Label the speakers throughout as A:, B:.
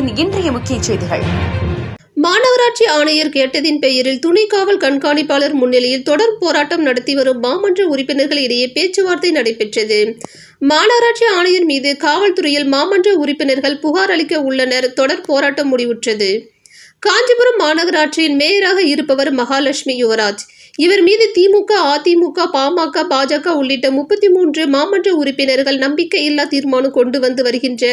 A: தமிழகத்தின் இன்றைய முக்கிய செய்திகள்.
B: மாநகராட்சி ஆணையர் கேட்டதின் பெயரில் துணை காவல் கண்காணிப்பாளர் முன்னிலையில் தொடர் போராட்டம் நடத்தி வரும் மாமன்ற உறுப்பினர்கள் இடையே பேச்சுவார்த்தை நடைபெற்றது. மாநகராட்சி ஆணையர் மீது காவல்துறையில் மாமன்ற உறுப்பினர்கள் புகார் அளிக்க உள்ளனர். தொடர் போராட்டம் முடிவுற்றது. காஞ்சிபுரம் மாநகராட்சியின் மேயராக இருப்பவர் மகாலட்சுமி யுவராஜ். இவர் மீது திமுக, அதிமுக, பாமக, பாஜக உள்ளிட்ட 33 மாமன்ற உறுப்பினர்கள் நம்பிக்கையில்லா தீர்மானம் கொண்டு வந்து வருகின்ற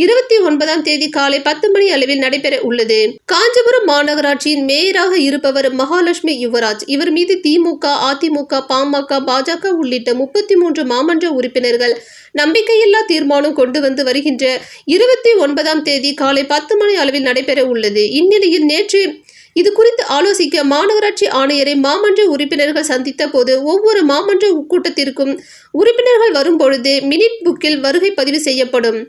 B: 29ஆம் தேதி காலை 10 மணி அளவில் நடைபெற உள்ளது. காஞ்சிபுரம் மாநகராட்சியின் மேயராக இருப்பவர் மகாலட்சுமி யுவராஜ். இவர் மீது திமுக, அதிமுக, பாமக, பாஜக உள்ளிட்ட 33 மாமன்ற உறுப்பினர்கள் நம்பிக்கையில்லா தீர்மானம் கொண்டு வந்து வருகின்ற 29ஆம் தேதி காலை 10 மணி அளவில் நடைபெற உள்ளது. இந்நிலையில் நேற்று இது குறித்து ஆலோசிக்க மாநகராட்சி ஆணையரை மாமன்ற உறுப்பினர்கள் சந்தித்த போது ஒவ்வொரு மாமன்ற கூட்டத்திற்கும் உறுப்பினர்கள் வரும்பொழுது மினிட் புக்கில் வருகை பதிவு செய்யப்படும்.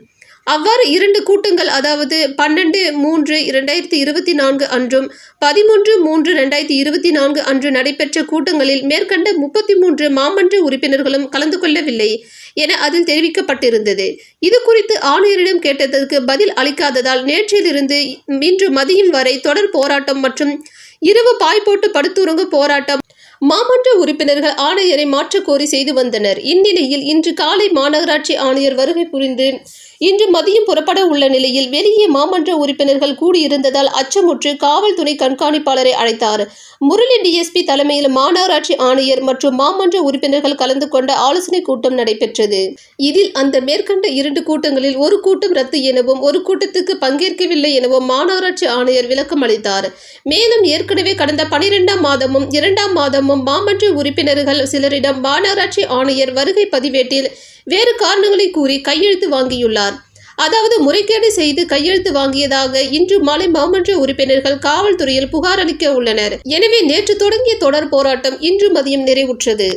B: அவ்வாறு 2 கூட்டங்கள், அதாவது 12/3/2024 அன்றும் 13/3/2024 அன்று நடைபெற்ற கூட்டங்களில் மேற்கண்ட 33 மாமன்ற உறுப்பினர்களும் கலந்து கொள்ளவில்லை என அதில் தெரிவிக்கப்பட்டிருந்தது. இது குறித்து ஆணையரிடம் கேட்டதற்கு பதில் அளிக்காததால் நேற்றிலிருந்து இன்று மதியம் வரை தொடர் போராட்டம் மற்றும் இரவு பாய் போட்டு படுத்துறங்கு போராட்டம் மாமன்ற உறுப்பினர்கள் ஆணையரை மாற்றக் கோரி செய்து வந்தனர். இந்நிலையில் இன்று காலை மாநகராட்சி ஆணையர் வருகை புரிந்து இன்று மதியம் புறப்பட உள்ள நிலையில் வெளியே மாமன்ற உறுப்பினர்கள் கூடியிருந்ததால் அச்சமுற்று காவல்துறை கண்காணிப்பாளரை அழைத்தார். முரளி டிஎஸ்பி தலைமையில் மாநகராட்சி ஆணையர் மற்றும் மாமன்ற உறுப்பினர்கள் கலந்து கொண்ட ஆலோசனை கூட்டம் நடைபெற்றது. இதில் அந்த மேற்கண்ட 2 கூட்டங்களில் ஒரு கூட்டம் ரத்து எனவும் ஒரு கூட்டத்துக்கு பங்கேற்கவில்லை எனவும் மாநகராட்சி ஆணையர் விளக்கம் அளித்தார். மேலும் ஏற்கனவே கடந்த 12ஆம் மாதமும் 2ஆம் மாதமும் மாமன்ற உறுப்பினர்கள் சிலரிடம் மாநகராட்சி ஆணையர் வருகை பதிவேட்டில் வேறு காரணங்களை கூறி கையெழுத்து வாங்கியுள்ளார். அதாவது முறைகேடு செய்து கையெழுத்து வாங்கியதாக இன்று மாலை மாமன்ற உறுப்பினர்கள் காவல்துறையில் புகார் அளிக்க உள்ளனர். எனவே நேற்று தொடங்கிய தொடர் போராட்டம் இன்று மதியம் நிறைவுற்றது.